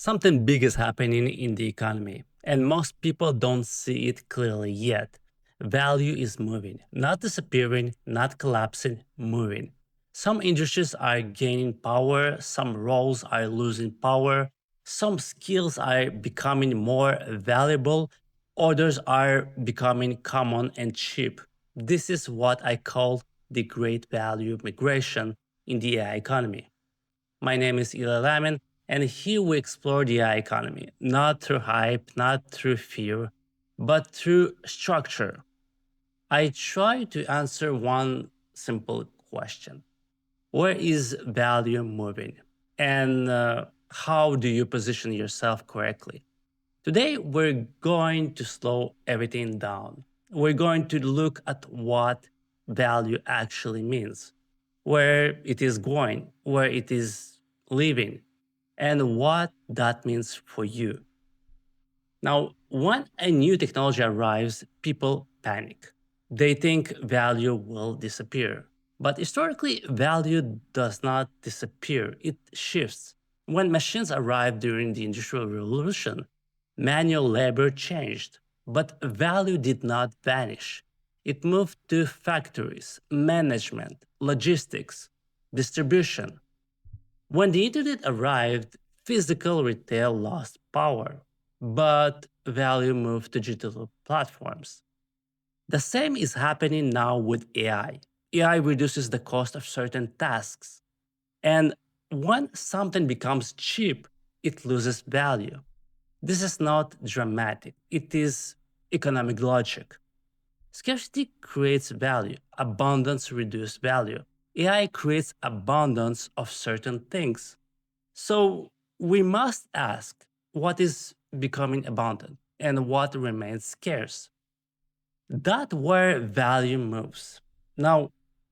Something big is happening in the economy, and most people don't see it clearly yet. Value is moving, not disappearing, not collapsing, moving. Some industries are gaining power, some roles are losing power, some skills are becoming more valuable, others are becoming common and cheap. This is what I call the great value migration in the AI economy. My name is Ila Lamin, and here we explore the AI economy, not through hype, not through fear, but through structure. I try to answer one simple question: where is value moving? And how do you position yourself correctly? Today, we're going to slow everything down. We're going to look at what value actually means, where it is going, where it is living, and what that means for you. Now, when a new technology arrives, people panic. They think value will disappear. But historically, value does not disappear, it shifts. When machines arrived during the Industrial Revolution, manual labor changed, but value did not vanish. It moved to factories, management, logistics, distribution. When the internet arrived, physical retail lost power, but value moved to digital platforms. The same is happening now with AI. AI reduces the cost of certain tasks. And when something becomes cheap, it loses value. This is not dramatic, it is economic logic. Scarcity creates value, abundance reduces value. AI creates abundance of certain things. So we must ask what is becoming abundant and what remains scarce. That's where value moves. Now,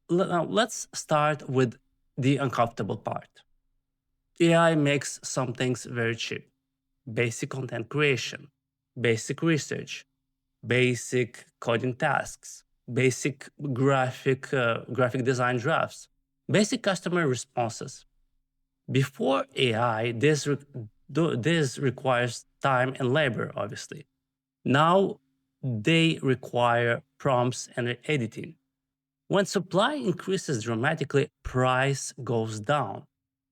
now let's start with the uncomfortable part. AI makes some things very cheap: basic content creation, basic research, basic coding tasks, basic graphic design drafts, basic customer responses. Before AI, this requires time and labor, obviously. Now they require prompts and editing. When supply increases dramatically, price goes down.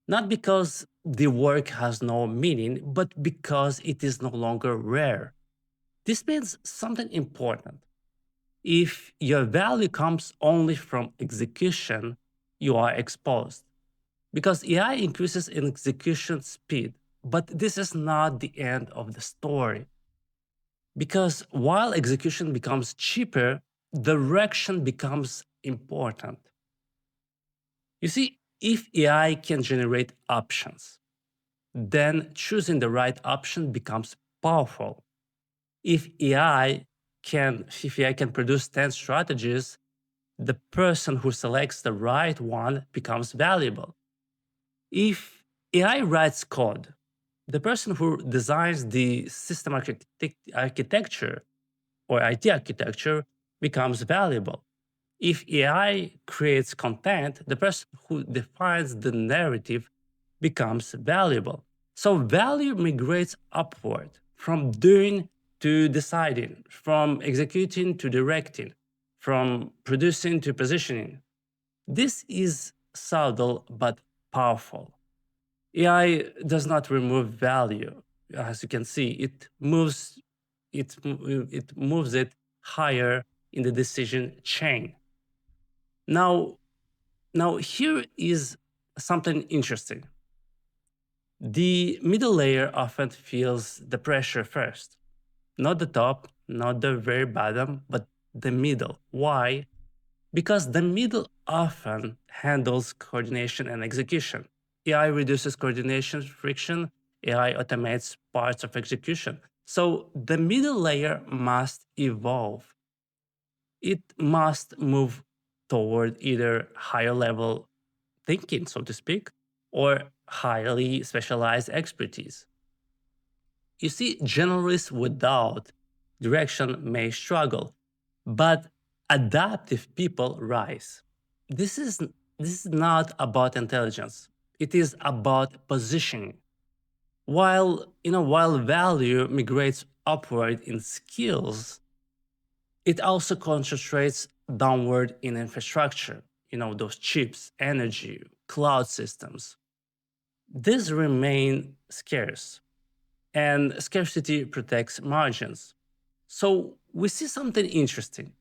Not because the work has no meaning, but because it is no longer rare. This means something important. If your value comes only from execution, you are exposed. Because AI increases in execution speed, but this is not the end of the story. Because while execution becomes cheaper, direction becomes important. You see, if AI can generate options, then choosing the right option becomes powerful. If AI can produce 10 strategies, the person who selects the right one becomes valuable. If AI writes code, the person who designs the system architecture or IT architecture becomes valuable. If AI creates content, the person who defines the narrative becomes valuable. So value migrates upward from doing to deciding, from executing to directing, from producing to positioning. This is subtle but powerful. AI does not remove value. As you can see, it moves it higher in the decision chain. Now, now here is something interesting. The middle layer often feels the pressure first. Not the top, not the very bottom, but the middle. Why? Because the middle often handles coordination and execution. AI reduces coordination friction, AI automates parts of execution. So the middle layer must evolve. It must move toward either higher level thinking, so to speak, or highly specialized expertise. You see, generalists without direction may struggle, but adaptive people rise. This is not about intelligence. It is about positioning. While value migrates upward in skills, it also concentrates downward in infrastructure, those chips, energy, cloud systems. These remain scarce, and scarcity protects margins. So we see something interesting.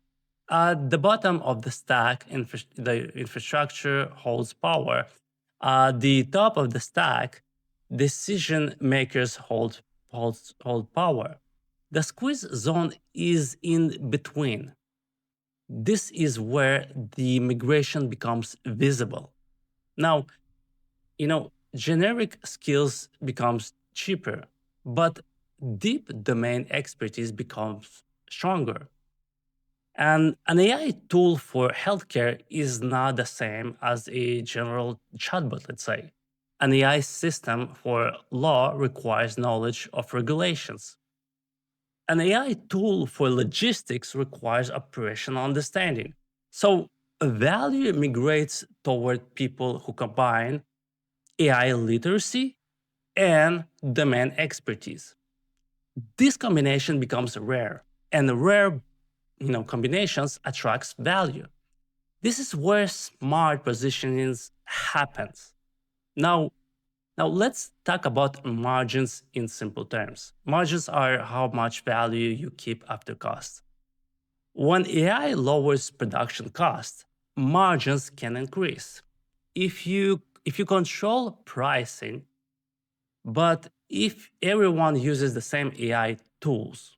At the bottom of the stack, the infrastructure holds power. At the top of the stack, decision makers hold power. The squeeze zone is in between. This is where the migration becomes visible. Now, generic skills becomes cheaper, but deep domain expertise becomes stronger. And an AI tool for healthcare is not the same as a general chatbot, let's say. An AI system for law requires knowledge of regulations. An AI tool for logistics requires operational understanding. So value migrates toward people who combine AI literacy and domain expertise. This combination becomes rare, and rare combinations attracts value. This is where smart positioning happens. Now, now let's talk about margins in simple terms. Margins are how much value you keep after cost. When AI lowers production costs, margins can increase. If you control pricing, but if everyone uses the same AI tools,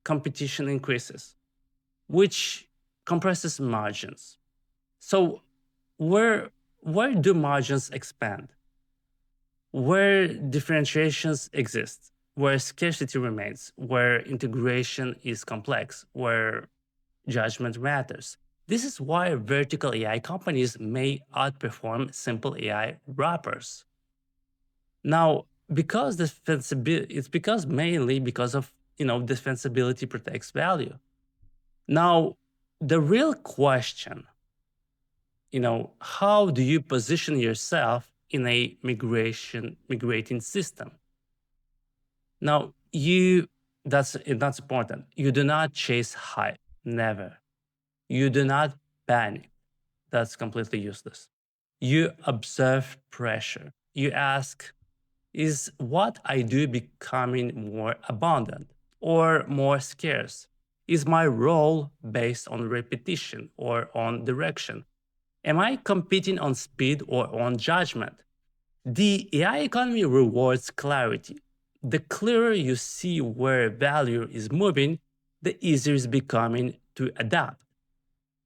competition increases, which compresses margins. So where do margins expand? Where differentiations exist, where scarcity remains, where integration is complex, where judgment matters. This is why vertical AI companies may outperform simple AI wrappers. Now, because defensibility, it's because mainly because of defensibility protects value. Now, the real question, how do you position yourself in a migrating system? Now, that's important. You do not chase hype, never. You do not panic. That's completely useless. You observe pressure. You ask, is what I do becoming more abundant or more scarce? Is my role based on repetition or on direction? Am I competing on speed or on judgment? The AI economy rewards clarity. The clearer you see where value is moving, the easier it's becoming to adapt.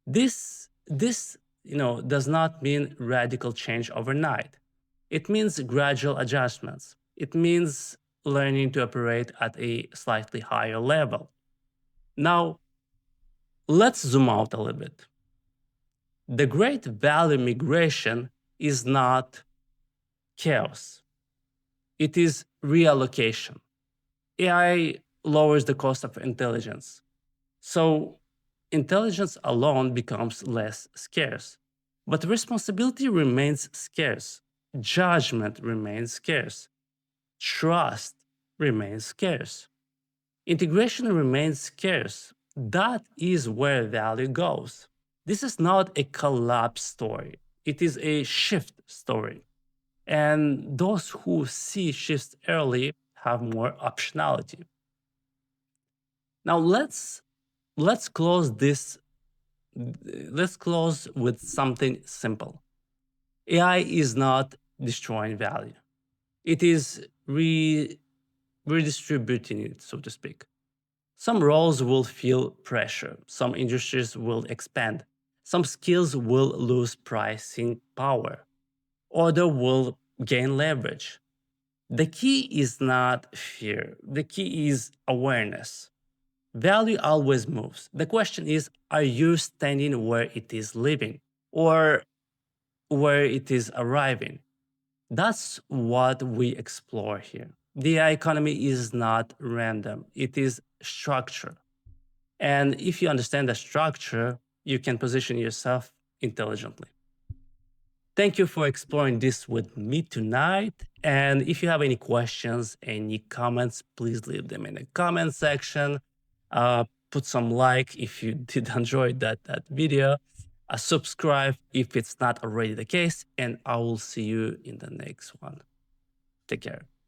This does not mean radical change overnight. It means gradual adjustments. It means learning to operate at a slightly higher level. Now, let's zoom out a little bit. The great value migration is not chaos. It is reallocation. AI lowers the cost of intelligence. So intelligence alone becomes less scarce. But responsibility remains scarce. Judgment remains scarce. Trust remains scarce. Integration remains scarce. That is where value goes. This is not a collapse story, it is a shift story. And those who see shifts early have more optionality. Now let's close this let's close with something simple. AI is not destroying value. It is redistributing it, so to speak. Some roles will feel pressure, some industries will expand, some skills will lose pricing power, other will gain leverage. The key is not fear, the key is awareness. Value always moves. The question is, are you standing where it is living or where it is arriving? That's what we explore here. The AI economy is not random, it is structure. And if you understand the structure, you can position yourself intelligently. Thank you for exploring this with me tonight. And if you have any questions, any comments, please leave them in the comment section. Put some like if you did enjoy that video. Subscribe if it's not already the case, and I will see you in the next one. Take care.